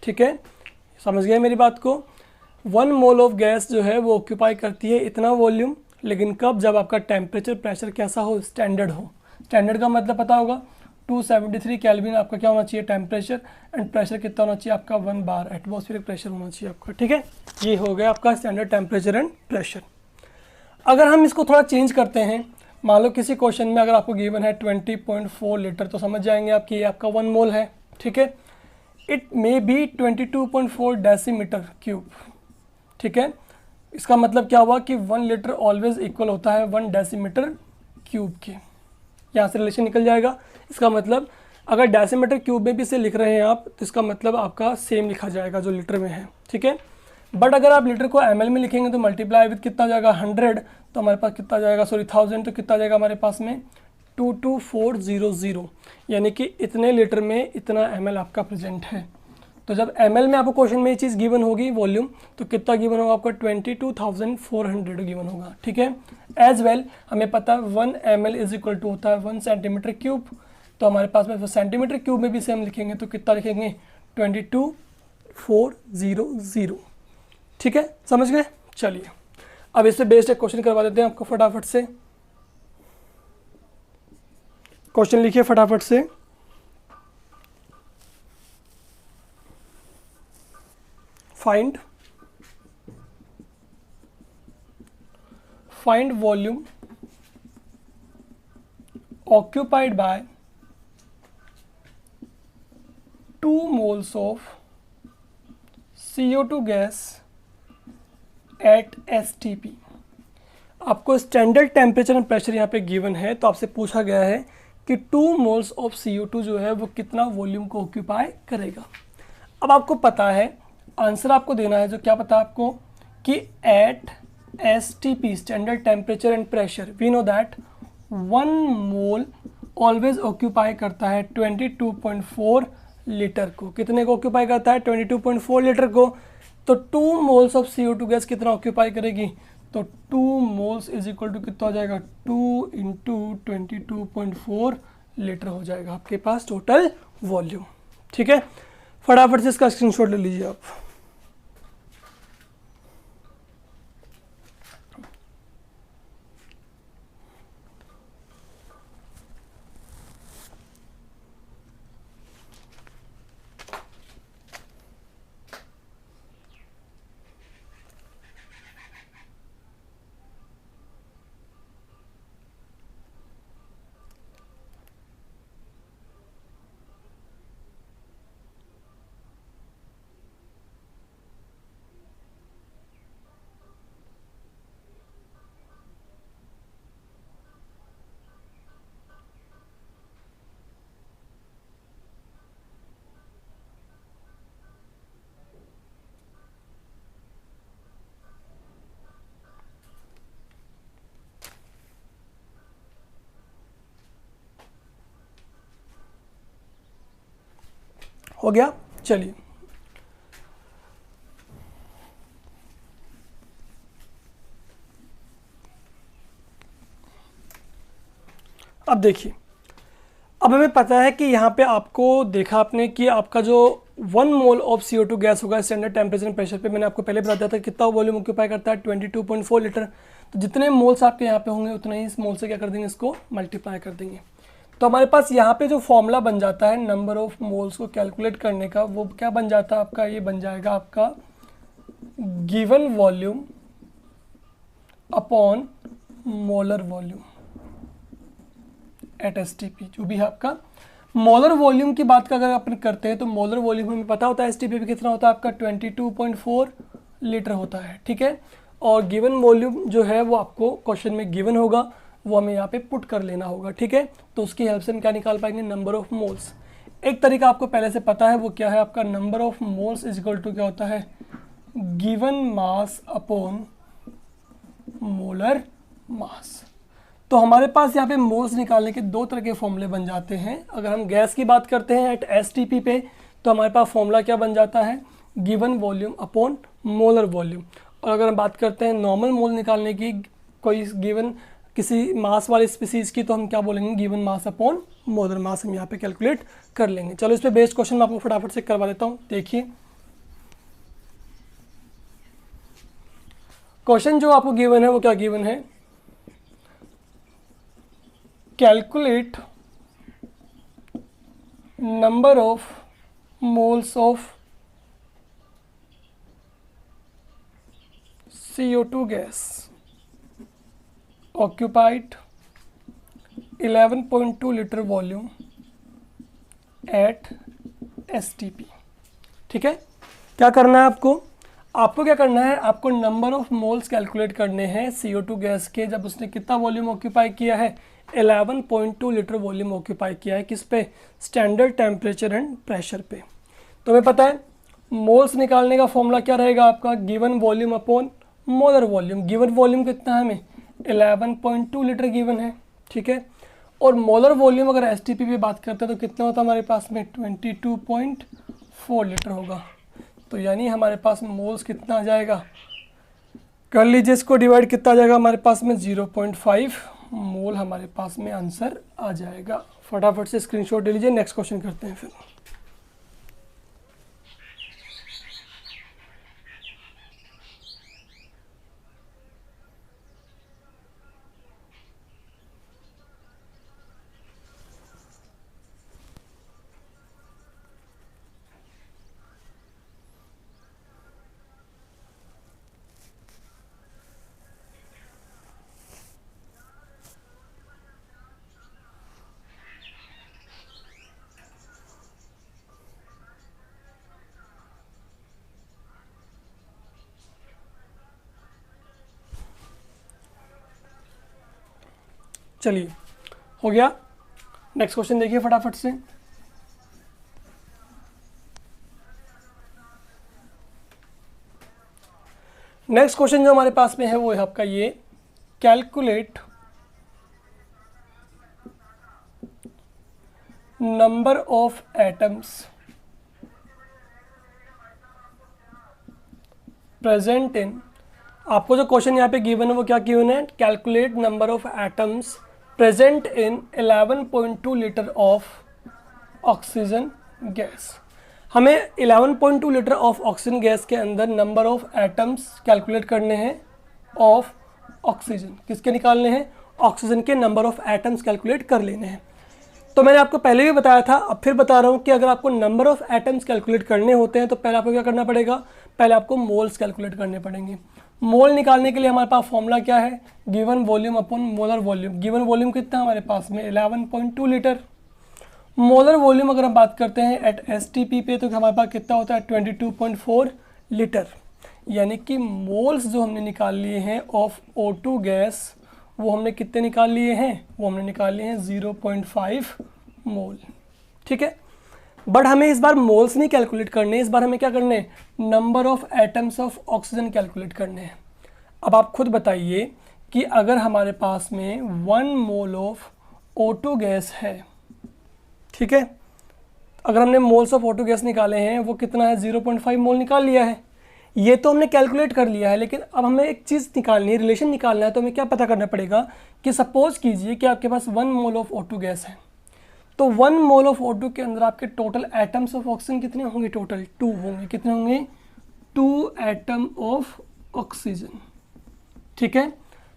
S1: ठीक है, समझ गए मेरी बात को। 1 मोल ऑफ गैस जो है वो ऑक्यूपाई करती है इतना वॉल्यूम, लेकिन कब, जब आपका टेम्परेचर प्रेशर कैसा हो, स्टैंडर्ड हो। स्टैंडर्ड का मतलब पता होगा 273 केल्विन आपका क्या होना चाहिए टेम्परेचर, एंड प्रेशर कितना होना चाहिए आपका 1 बार एटमॉस्फेरिक प्रेशर होना चाहिए आपका। ठीक है, ये हो गया आपका स्टैंडर्ड टेम्परेचर एंड प्रेशर। अगर हम इसको थोड़ा चेंज करते हैं, मान लो किसी क्वेश्चन में अगर आपको गिवन है 20.4 लीटर, तो समझ जाएंगे आप कि ये आपका 1 मोल है। ठीक है, it may be 22.4 decimetre cube. ठीक है, इसका मतलब क्या हुआ कि 1 लीटर ऑलवेज इक्वल होता है 1 डेसीमीटर क्यूब के। यहाँ से रिलेशन निकल जाएगा। इसका मतलब अगर डेसीमीटर क्यूब में भी इसे लिख रहे हैं आप, तो इसका मतलब आपका सेम लिखा जाएगा जो लीटर में है। ठीक है, बट अगर आप लीटर को ml में लिखेंगे तो मल्टीप्लाई विद कितना जाएगा 100, तो हमारे पास कितना जाएगा 1000, तो कितना जाएगा हमारे पास में 22400, यानी कि इतने लीटर में इतना ml आपका प्रेजेंट है। तो जब ml में आपको क्वेश्चन में ये चीज़ गिवन होगी वॉल्यूम, तो कितना गिवन होगा आपका 22,400 गिवन होगा। ठीक है, एज वेल हमें पता है 1 ml इज इक्वल टू होता है 1 सेंटीमीटर क्यूब। तो हमारे पास में सेंटीमीटर क्यूब में भी से हम लिखेंगे तो कितना लिखेंगे 22 400। ठीक है, समझ गए? चलिए अब इससे बेस्ड एक क्वेश्चन करवा देते हैं आपको फटाफट से। क्वेश्चन लिखिए फटाफट से। Find volume occupied by 2 moles of CO2 gas at STP। आपको स्टैंडर्ड टेम्परेचर एंड प्रेशर यहाँ पे गिवन है, तो आपसे पूछा गया है कि 2 मोल्स ऑफ CO2 जो है वो कितना वॉल्यूम को ऑक्यूपाई करेगा। अब आपको पता है, आंसर आपको देना है जो क्या पता है आपको कि at STP standard temperature and pressure we know that 1 mole always occupy करता है 22.4 लीटर को। कितने को ऑक्यूपाई करता है? 22.4 लीटर को। तो 2 मोल्स ऑफ CO2 गैस कितना ऑक्यूपाई करेगी? तो 2 मोल्स इज इक्वल टू कितना हो जाएगा? 2 इंटू 22.4 लीटर हो जाएगा आपके पास टोटल वॉल्यूम। ठीक है, फटाफट से इसका स्क्रीनशॉट ले लीजिए आप। हो गया? चलिए अब देखिए, अब हमें पता है कि यहाँ पे आपको देखा आपने कि आपका जो 1 मोल ऑफ CO2 गैस होगा स्टैंडर्ड टेम्परेचर एंड प्रेशर पे, मैंने आपको पहले बता दिया था कितना वॉल्यूम ऑक्यूपाई करता है 22.4 लीटर। तो जितने मोल्स आपके यहाँ पे होंगे उतने ही इस मोल से क्या कर देंगे, इसको मल्टीप्लाई कर देंगे। तो हमारे पास यहाँ पे जो फॉर्मूला बन जाता है नंबर ऑफ मोल्स को कैलकुलेट करने का, वो क्या बन जाता है आपका? ये बन जाएगा आपका given volume upon molar volume at STP। जो भी है आपका मोलर वॉल्यूम की बात का अगर अपन करते हैं तो मोलर वॉल्यूम हमें पता होता है STP पे कितना होता है आपका 22.4 लीटर होता है। ठीक है, और गिवन वॉल्यूम जो है वो आपको क्वेश्चन में गिवन होगा, वो हमें यहाँ पे पुट कर लेना होगा। ठीक है, तो उसकी हेल्प से हम क्या निकाल पाएंगे? Number of moles. एक तरीका आपको पहले से पता है, वो क्या है आपका? Number of moles is equal to क्या होता है? Given mass upon molar mass. तो हमारे पास यहाँ पे मोल्स निकालने के 2 तरह के फॉर्मूले बन जाते हैं। अगर हम गैस की बात करते हैं एट STP पे, तो हमारे पास फॉर्मूला क्या बन जाता है? Given volume upon molar volume. और अगर हम बात करते हैं नॉर्मल मोल निकालने की, कोई गिवन किसी मास वाली स्पीसीज की, तो हम क्या बोलेंगे? गिवन मास अपॉन मोलर मास हम यहाँ पे कैलकुलेट कर लेंगे। चलो इस पे बेस्ड क्वेश्चन मैं आपको फटाफट से करवा देता हूँ। देखिए क्वेश्चन जो आपको गिवन है वो क्या गिवन है? Calculate number of moles of CO2 gas occupied 11.2 litre volume at STP। ठीक है, क्या करना है आपको? आपको क्या करना है? आपको नंबर ऑफ मोल्स कैलकुलेट करने हैं CO2 गैस के, जब उसने कितना वॉल्यूम ऑक्यूपाई किया है? 11.2 लीटर वॉल्यूम ऑक्यूपाई किया है। किस पे? स्टैंडर्ड टेम्परेचर एंड प्रेशर पे। तो हमें पता है मोल्स निकालने का फॉर्मूला क्या रहेगा आपका? Given volume upon molar volume. Given volume कितना है हमें? 11.2 लीटर गिवन है। ठीक है, और मोलर वॉल्यूम अगर STP पे बात करते हैं तो कितना होता है हमारे पास में? 22.4 लीटर होगा। तो यानी हमारे पास मोल्स कितना आ जाएगा? कर लीजिए इसको डिवाइड, कितना आ जाएगा हमारे पास में? 0.5 मोल हमारे पास में आंसर आ जाएगा। फटाफट से स्क्रीनशॉट ले लीजिए, नेक्स्ट क्वेश्चन करते हैं फिर। चलिए हो गया। नेक्स्ट क्वेश्चन देखिए फटाफट से। नेक्स्ट क्वेश्चन जो हमारे पास में है वो है आपका ये, calculate number of atoms present in, आपको जो क्वेश्चन यहाँ पे गिवन है वो क्या गिवन है, calculate number of atoms present in 11.2 litre of oxygen gas. हमें 11.2 लीटर ऑफ ऑक्सीजन गैस के अंदर नंबर ऑफ एटम्स कैलकुलेट करने हैं ऑफ ऑक्सीजन। किसके निकालने हैं, ऑक्सीजन के नंबर ऑफ एटम्स कैलकुलेट कर लेने हैं। तो मैंने आपको पहले भी बताया था, अब फिर बता रहा हूँ कि अगर आपको नंबर ऑफ एटम्स कैलकुलेट करने होते हैं तो पहले आपको क्या करना पड़ेगा, पहले आपको मोल्स कैलकुलेट करने पड़ेंगे। मोल निकालने के लिए हमारे पास फॉर्मूला क्या है, given volume upon molar volume. Given volume कितना हमारे पास में 11.2 लीटर। मोलर वॉल्यूम अगर हम बात करते हैं एट STP पे तो हमारे पास कितना होता है 22.4 लीटर। यानी कि मोल्स जो हमने निकाल लिए हैं ऑफ O2 गैस वो हमने कितने निकाल लिए हैं, वो हमने निकाल लिए हैं 0.5 मोल। ठीक है, बट हमें इस बार मोल्स नहीं कैलकुलेट करने, इस बार हमें क्या करने हैं, number of atoms of oxygen calculate करने हैं। अब आप खुद बताइए कि अगर हमारे पास में 1 मोल ऑफ O2 गैस है, ठीक है, अगर हमने मोल्स ऑफ O2 गैस निकाले हैं वो कितना है 0.5 मोल निकाल लिया है। ये तो हमने कैलकुलेट कर लिया है, लेकिन अब हमें एक चीज़ निकालनी है, रिलेशन निकालना है। तो हमें क्या पता करना पड़ेगा कि सपोज कीजिए कि आपके पास 1 मोल ऑफ O2 गैस है, तो 1 मोल ऑफ O2 के अंदर आपके टोटल एटम्स ऑफ ऑक्सीजन कितने होंगे, टोटल 2 होंगे। कितने होंगे, 2 एटम ऑफ ऑक्सीजन। ठीक है,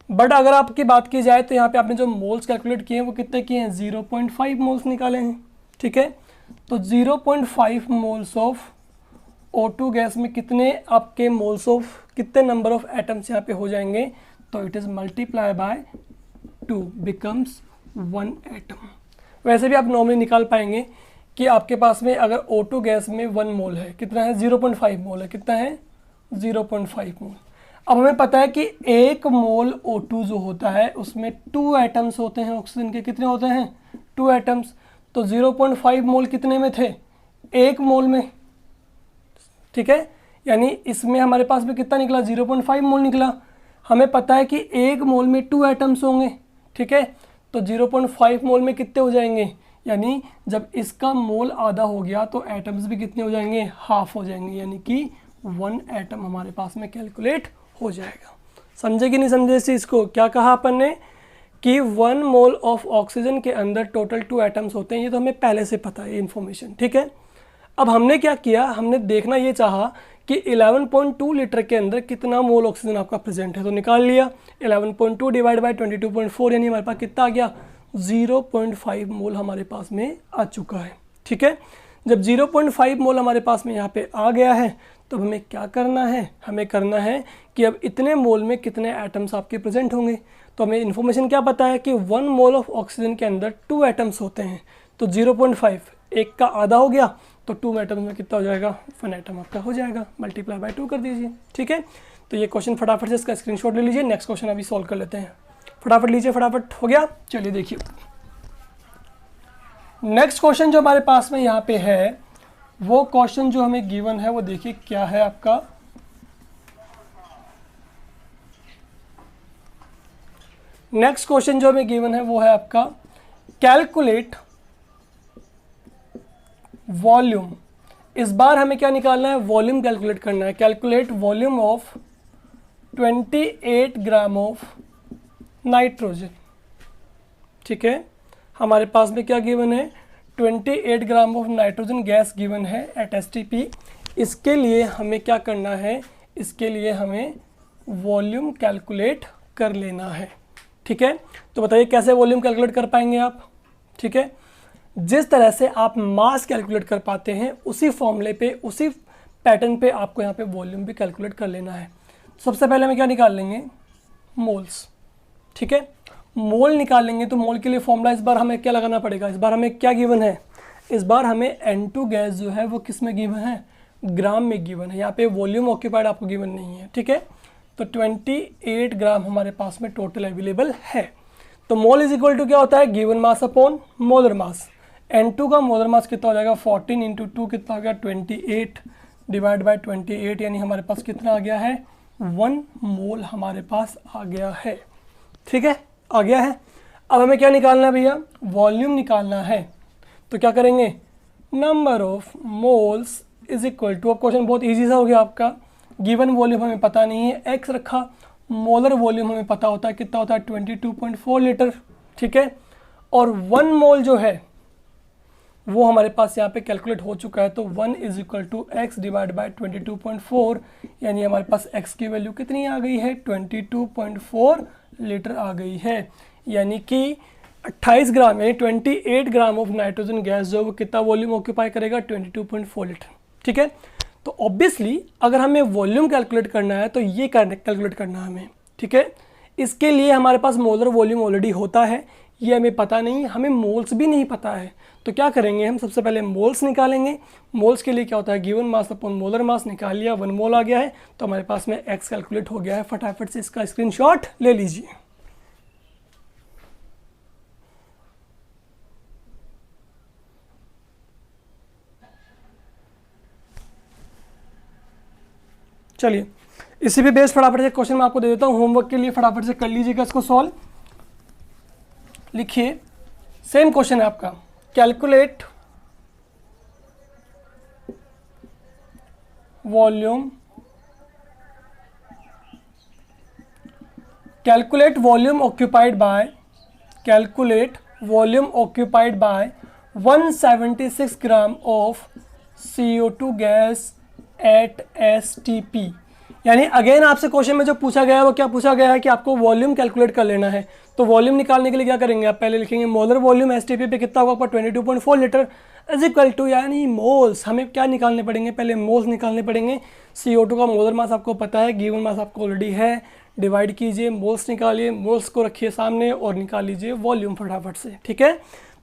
S1: बट अगर आपकी बात की जाए तो यहाँ पे आपने जो मोल्स कैलकुलेट किए हैं वो कितने किए हैं, 0.5 मोल्स निकाले हैं। ठीक है, तो 0.5 मोल्स ऑफ O2 गैस में कितने आपके मोल्स ऑफ, कितने नंबर ऑफ एटम्स यहाँ पे हो जाएंगे, तो it is multiply by 2 becomes 1 atom. वैसे भी आप नॉर्मली निकाल पाएंगे कि आपके पास में अगर O2 गैस में 1 मोल है, कितना है 0.5 मोल है, कितना है 0.5 मोल। अब हमें पता है कि 1 मोल O2 जो होता है उसमें 2 एटम्स होते हैं ऑक्सीजन के। कितने होते हैं, 2 एटम्स। तो 0.5 मोल कितने में थे, 1 मोल में। ठीक है, यानी इसमें हमारे पास में कितना निकला, 0.5 मोल निकला। हमें पता है कि 1 मोल में 2 एटम्स होंगे। ठीक है, तो 0.5 मोल में कितने हो जाएंगे, यानी जब इसका मोल आधा हो गया तो एटम्स भी कितने हो जाएंगे, हाफ हो जाएंगे। यानी कि 1 एटम हमारे पास में कैलकुलेट हो जाएगा। समझे कि नहीं समझे इस चीज़ को, क्या कहा अपन ने कि 1 मोल ऑफ ऑक्सीजन के अंदर टोटल 2 एटम्स होते हैं, ये तो हमें पहले से पता है इन्फॉर्मेशन। ठीक है, अब हमने क्या किया, हमने देखना ये चाहा कि 11.2 लीटर के अंदर कितना मोल ऑक्सीजन आपका प्रेजेंट है, तो निकाल लिया 11.2 डिवाइड बाय 22.4, यानी हमारे पास कितना आ गया, 0.5 मोल हमारे पास में आ चुका है। ठीक है, जब 0.5 मोल हमारे पास में यहाँ पे आ गया है तो हमें क्या करना है, हमें करना है कि अब इतने मोल में कितने एटम्स आपके प्रेजेंट होंगे। तो हमें इन्फॉर्मेशन क्या पता है कि 1 मोल ऑफ ऑक्सीजन के अंदर 2 एटम्स होते हैं, तो 0.5 एक का आधा हो गया, तो 2 एटम में कितना हो जाएगा, 1 एटम आपका हो जाएगा, मल्टीप्लाई बाय 2 कर दीजिए। ठीक है, तो ये क्वेश्चन फटाफट से इसका स्क्रीनशॉट ले लीजिए। नेक्स्ट क्वेश्चन अभी सॉल्व कर लेते हैं, फटाफट लीजिए, फटाफट हो गया। चलिए देखिए नेक्स्ट क्वेश्चन जो हमारे पास में यहाँ पे है, वो क्वेश्चन जो हमें गिवन है वो देखिए क्या है आपका। नेक्स्ट क्वेश्चन जो हमें गिवन है वो है आपका कैलकुलेट वॉल्यूम। इस बार हमें क्या निकालना है, वॉल्यूम कैलकुलेट करना है। Calculate volume of 28 gram of nitrogen. ठीक है, हमारे पास में क्या गिवन है, 28 gram of nitrogen gas given है एट STP। इसके लिए हमें क्या करना है, इसके लिए हमें वॉल्यूम कैलकुलेट कर लेना है। ठीक है, तो बताइए कैसे वॉल्यूम कैलकुलेट कर पाएंगे आप। ठीक है, जिस तरह से आप मास कैलकुलेट कर पाते हैं उसी फॉर्मूले पे, उसी पैटर्न पे आपको यहाँ पे वॉल्यूम भी कैलकुलेट कर लेना है। सबसे पहले हमें क्या निकाल लेंगे, मोल्स। ठीक है, मोल निकाल लेंगे तो मोल के लिए फॉर्मूला इस बार हमें क्या लगाना पड़ेगा, इस बार हमें क्या गिवन है, इस बार हमें N2 गैस जो है वो किस में गिवन है, ग्राम में गिवन है। यहाँ पे वॉल्यूम ऑक्यूपाइड आपको गिवन नहीं है। ठीक है, तो 28 ग्राम हमारे पास में टोटल अवेलेबल है। तो मोल इज इक्वल टू क्या होता है, गिवन मास अपॉन मोलर मास। N2 का मोलर मास कितना हो जाएगा, 14 इंटू 2 कितना हो गया 28 डिवाइड बाई 28, यानी हमारे पास कितना आ गया है 1 मोल हमारे पास आ गया है। ठीक है, आ गया है। अब हमें क्या निकालना है भैया, वॉल्यूम निकालना है। तो क्या करेंगे, number of moles is equal to, अब क्वेश्चन बहुत इजी सा हो गया आपका, गिवन वॉल्यूम हमें पता नहीं है, x रखा, मोलर वॉल्यूम हमें पता होता है कितना होता है 22.4 लीटर। ठीक है, और 1 मोल जो है वो हमारे पास यहाँ पे कैलकुलेट हो चुका है। तो 1 is equal to X divide by 22.4, यानी हमारे पास x की वैल्यू कितनी आ गई है 22.4 लीटर आ गई है। यानी कि 28 ग्राम यानी 28 ग्राम ऑफ नाइट्रोजन गैस जो वो कितना वॉल्यूम ऑक्यूपाई करेगा 22.4 लीटर। ठीक है, तो ऑब्वियसली अगर हमें वॉल्यूम कैलकुलेट करना है तो ये कैलकुलेट करना है हमें। ठीक है, इसके लिए हमारे पास मोलर वॉल्यूम ऑलरेडी होता है, ये हमें पता नहीं, हमें मोल्स भी नहीं पता है। तो क्या करेंगे, हम सबसे पहले मोल्स निकालेंगे। मोल्स के लिए क्या होता है, गिवन मास अपॉन मोलर मास, निकाल लिया, 1 मोल आ गया है, तो हमारे पास में x कैलकुलेट हो गया है। फटाफट से इसका स्क्रीनशॉट ले लीजिए। चलिए, इसी पे बेस फटाफट से क्वेश्चन मैं आपको दे देता हूँ होमवर्क के लिए, फटाफट से कर लीजिएगा इसको सॉल्व। लिखिए, सेम क्वेश्चन है आपका, calculate volume, calculate volume occupied by 176 gram of CO2 gas at STP। यानी अगेन आपसे क्वेश्चन में जो पूछा गया है वो क्या पूछा गया है कि आपको वॉल्यूम कैलकुलेट कर लेना है। तो वॉल्यूम निकालने के लिए क्या करेंगे, आप पहले लिखेंगे मोलर वॉल्यूम STP पे कितना होगा 22.4 लीटर इज इक्वल टू, यानी मोल्स, हमें क्या निकालने पड़ेंगे, पहले मोल्स निकालने पड़ेंगे। CO2 का मोलर मास आपको पता है, गिवन मास आपको ऑलरेडी है, डिवाइड कीजिए, मोल्स निकालिए, मोल्स को रखिए सामने और निकाल लीजिए वॉल्यूम फटाफट से। ठीक है,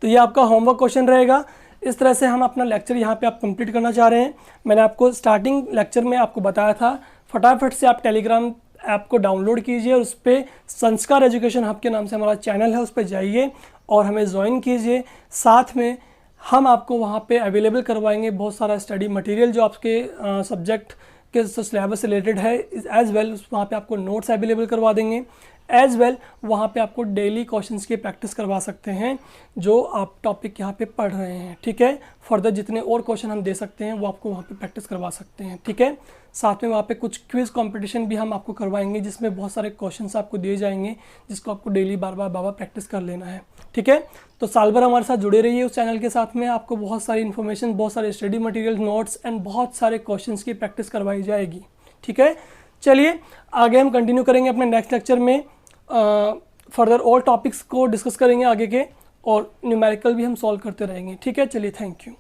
S1: तो ये आपका होमवर्क क्वेश्चन रहेगा। इस तरह से हम अपना लेक्चर यहाँ पे आप कंप्लीट करना चाह रहे हैं। मैंने आपको स्टार्टिंग लेक्चर में आपको बताया था, फटाफट से आप टेलीग्राम ऐप को डाउनलोड कीजिए और उस पर संस्कार एजुकेशन हब के नाम से हमारा चैनल है, उस पर जाइए और हमें ज्वाइन कीजिए। साथ में हम आपको वहाँ पे अवेलेबल करवाएंगे बहुत सारा स्टडी मटेरियल जो आपके सब्जेक्ट के सिलेबस से रिलेटेड है। एज वेल वहाँ पे आपको नोट्स अवेलेबल करवा देंगे, एज वेल वहाँ पे आपको डेली क्वेश्चंस की प्रैक्टिस करवा सकते हैं जो आप टॉपिक यहाँ पे पढ़ रहे हैं। ठीक है, फर्दर जितने और क्वेश्चन हम दे सकते हैं वो आपको वहाँ पे प्रैक्टिस करवा सकते हैं। ठीक है, साथ में वहाँ पे कुछ क्विज़ कंपटीशन भी हम आपको करवाएंगे जिसमें बहुत सारे क्वेश्चंस आपको दिए जाएंगे जिसको आपको डेली बार बार प्रैक्टिस कर लेना है। ठीक है, तो साल भर हमारे साथ जुड़े रहिए उस चैनल के साथ में, आपको बहुत सारी इन्फॉर्मेशन, बहुत सारे स्टडी मटेरियल, नोट्स एंड बहुत सारे क्वेश्चंस की प्रैक्टिस करवाई जाएगी। ठीक है, चलिए आगे हम कंटिन्यू करेंगे अपने नेक्स्ट लेक्चर में, फर्दर और टॉपिक्स को डिस्कस करेंगे आगे के, और न्यूमेरिकल भी हम सॉल्व करते रहेंगे। ठीक है, चलिए थैंक यू।